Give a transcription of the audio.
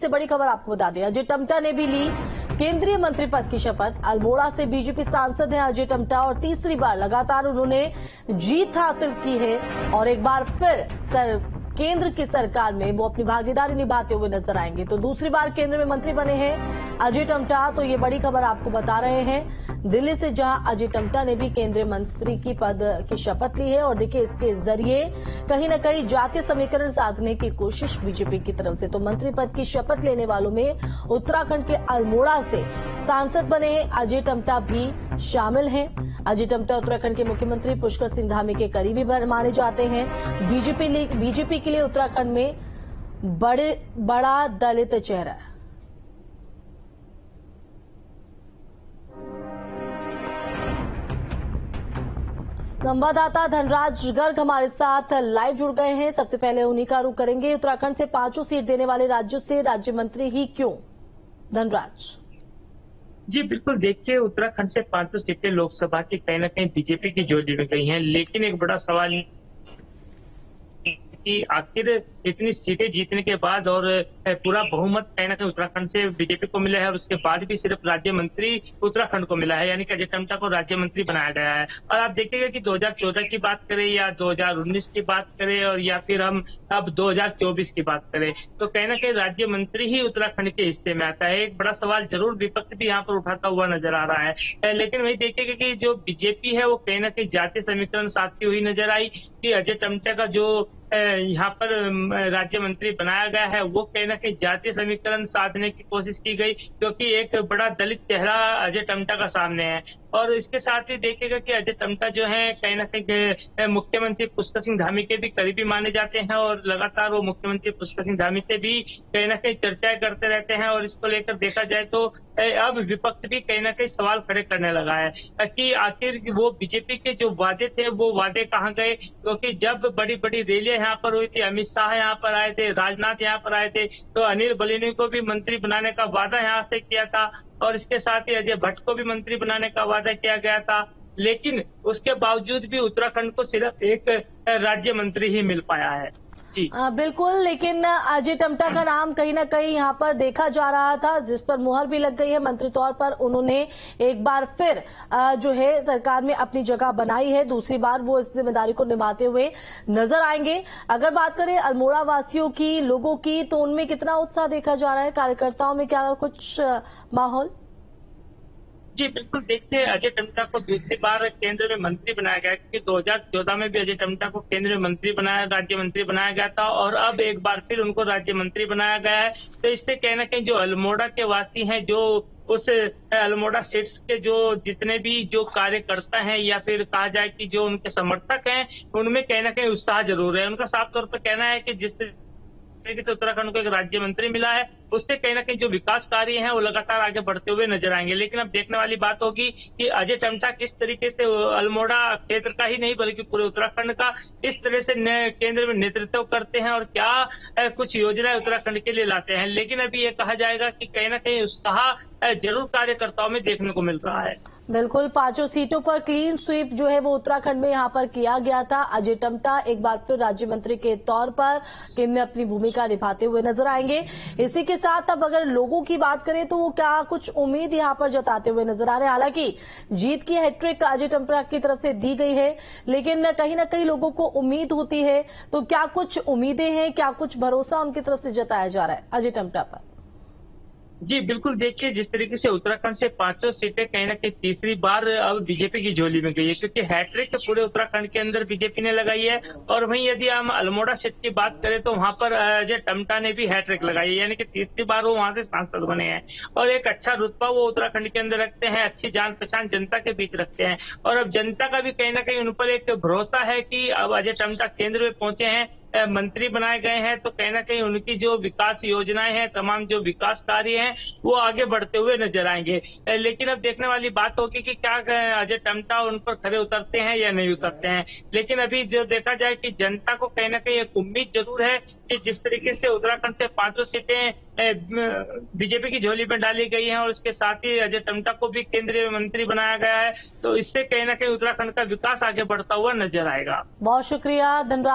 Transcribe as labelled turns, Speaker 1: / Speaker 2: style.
Speaker 1: से बड़ी खबर आपको बता दें, अजय टम्टा ने भी ली केंद्रीय मंत्री पद की शपथ। अल्मोड़ा से बीजेपी सांसद हैं अजय टम्टा और तीसरी बार लगातार उन्होंने जीत हासिल की है और एक बार फिर केंद्र की सरकार में वो अपनी भागीदारी निभाते हुए नजर आएंगे। तो दूसरी बार केंद्र में मंत्री बने हैं अजय टम्टा। तो ये बड़ी खबर आपको बता रहे हैं दिल्ली से, जहां अजय टम्टा ने भी केंद्रीय मंत्री की पद की शपथ ली है। और देखिए, इसके जरिए कहीं न कहीं जातीय समीकरण साधने की कोशिश बीजेपी की तरफ से। तो मंत्री पद की शपथ लेने वालों में उत्तराखंड के अल्मोड़ा से सांसद बने अजय टम्टा भी शामिल हैं। अजय टम्टा उत्तराखंड के मुख्यमंत्री पुष्कर सिंह धामी के करीबी माने जाते हैं। बीजेपी के लिए उत्तराखंड में बड़ा दलित चेहरा है। संवाददाता धनराज गर्ग हमारे साथ लाइव जुड़ गए हैं। सबसे पहले उन्हीं का रुख करेंगे। उत्तराखंड से 5 सीट देने वाले राज्यों से राज्य मंत्री ही क्यों? धनराज
Speaker 2: जी बिल्कुल, देखिए उत्तराखंड से 5 सीटें लोकसभा की कहीं न कहीं बीजेपी की झोली में गई हैं, लेकिन एक बड़ा सवाल कि आखिर इतनी सीटें जीतने के बाद और पूरा बहुमत कहीं न कहीं उत्तराखंड से बीजेपी को मिला है और उसके बाद भी सिर्फ राज्य मंत्री उत्तराखंड को मिला है, यानी कि अजय टम्टा को राज्य मंत्री बनाया गया है। और आप देखिएगा कि 2014 की बात करें या 2019 की बात करें और या फिर हम अब 2024 की बात करें, तो कहीं न कहीं राज्य मंत्री ही उत्तराखंड के हिस्से में आता है। एक बड़ा सवाल जरूर विपक्ष भी यहाँ पर उठाता हुआ नजर आ रहा है, लेकिन वही देखिएगा कि जो बीजेपी है वो कहीं न कहीं जातीय समीकरण साधती हुई नजर आई कि अजय टम्टा का जो यहाँ पर राज्य मंत्री बनाया गया है वो कहीं न कहीं जातीय समीकरण साधने की कोशिश की गई, क्योंकि एक बड़ा दलित चेहरा अजय टम्टा का सामने है। और इसके साथ ही देखिएगा कि अजय टम्टा जो है कहीं न कहीं मुख्यमंत्री पुष्कर सिंह धामी के भी करीबी माने जाते हैं और लगातार वो मुख्यमंत्री पुष्कर सिंह धामी से भी कहीं न कहीं चर्चाएं करते रहते हैं। और इसको लेकर देखा जाए तो अब विपक्ष भी कहीं न कहीं सवाल खड़े करने लगा है कि आखिर वो बीजेपी के जो वादे थे वो वादे कहाँ गए, क्योंकि जब बड़ी बड़ी रैलियां यहाँ पर हुई थी, अमित शाह यहाँ पर आए थे, राजनाथ यहाँ पर आए थे, तो अनिल बलूनी को भी मंत्री बनाने का वादा यहाँ से किया था और इसके साथ ही अजय भट्ट को भी मंत्री बनाने का वादा किया गया था। लेकिन उसके बावजूद भी उत्तराखंड को सिर्फ एक राज्य मंत्री ही मिल पाया है। जी
Speaker 1: बिल्कुल, लेकिन अजय टम्टा का नाम कहीं ना कहीं यहाँ पर देखा जा रहा था, जिस पर मुहर भी लग गई है। मंत्री तौर पर उन्होंने एक बार फिर जो है सरकार में अपनी जगह बनाई है। दूसरी बार वो इस जिम्मेदारी को निभाते हुए नजर आएंगे। अगर बात करें अल्मोड़ा वासियों की, लोगों की, तो उनमें कितना उत्साह देखा जा रहा है? कार्यकर्ताओं में क्या कुछ माहौल?
Speaker 2: जी बिल्कुल, देखिए अजय टम्टा को दूसरी बार केंद्र में मंत्री बनाया गया, क्योंकि 2014 में भी अजय टम्टा को केंद्र में मंत्री राज्य मंत्री बनाया गया था और अब एक बार फिर उनको राज्य मंत्री बनाया गया है। तो इससे कहीं न कहीं जो अल्मोड़ा के वासी हैं, जो उस अल्मोड़ा सीट्स के जो जितने भी जो कार्यकर्ता हैं या फिर कहा जाए कि जो उनके समर्थक हैं, उनमें कहीं न कहीं उत्साह जरूर है। उनका साफ तौर पर कहना है कि जिस तरीके से उत्तराखंड को एक राज्य मंत्री मिला है, उससे कहीं ना कहीं जो विकास कार्य हैं वो लगातार आगे बढ़ते हुए नजर आएंगे। लेकिन अब देखने वाली बात होगी कि अजय टम्टा किस तरीके से अल्मोड़ा क्षेत्र का ही नहीं बल्कि पूरे उत्तराखंड का इस तरह से केंद्र में नेतृत्व करते हैं और क्या कुछ योजनाएं उत्तराखंड के लिए लाते हैं। लेकिन अभी ये कहा जाएगा कि कहीं ना कहीं उत्साह जरूर कार्यकर्ताओं में देखने को मिल रहा है।
Speaker 1: बिल्कुल, 5 सीटों पर क्लीन स्वीप जो है वो उत्तराखंड में यहाँ पर किया गया था। अजय टम्टा एक बार फिर राज्य मंत्री के तौर पर केंद्र में अपनी भूमिका निभाते हुए नजर आएंगे। इसी के साथ अब अगर लोगों की बात करें तो वो क्या कुछ उम्मीद यहाँ पर जताते हुए नजर आ रहे हैं? हालांकि जीत की हैट्रिक अजय टम्टा की तरफ से दी गई है, लेकिन कहीं ना कहीं लोगों को उम्मीद होती है। तो क्या कुछ उम्मीदें हैं, क्या कुछ भरोसा उनकी तरफ से जताया जा रहा है अजय टम्टा पर?
Speaker 2: जी बिल्कुल, देखिए जिस तरीके से उत्तराखंड से 5 सीटें कहीं ना कहीं तीसरी बार अब बीजेपी की झोली में गई है, क्योंकि हैट्रिक पूरे उत्तराखंड के अंदर बीजेपी ने लगाई है। और वहीं यदि हम अल्मोड़ा सीट की बात करें तो वहां पर अजय टम्टा ने भी हैट्रिक लगाई है, यानी कि तीसरी बार वो वहां से सांसद बने हैं और एक अच्छा रुतबा वो उत्तराखंड के अंदर रखते हैं, अच्छी जान पहचान जनता के बीच रखते हैं। और अब जनता का भी कहीं ना कहीं उन पर एक भरोसा है कि अब अजय टम्टा केंद्र में पहुंचे हैं, मंत्री बनाए गए हैं, तो कहीं ना कहीं उनकी जो विकास योजनाएं हैं, तमाम जो विकास कार्य हैं वो आगे बढ़ते हुए नजर आएंगे। लेकिन अब देखने वाली बात होगी कि क्या अजय टम्टा उन पर खरे उतरते हैं या नहीं उतरते हैं। लेकिन अभी जो देखा जाए कि जनता को कहीं ना कहीं एक उम्मीद जरूर है कि जिस तरीके से उत्तराखंड से 5 सीटें बीजेपी की झोली में डाली गई हैं और उसके साथ ही अजय टम्टा को भी केंद्रीय मंत्री बनाया गया है, तो इससे कहीं ना कहीं उत्तराखंड का विकास आगे बढ़ता हुआ नजर आएगा।
Speaker 1: बहुत शुक्रिया धनराज।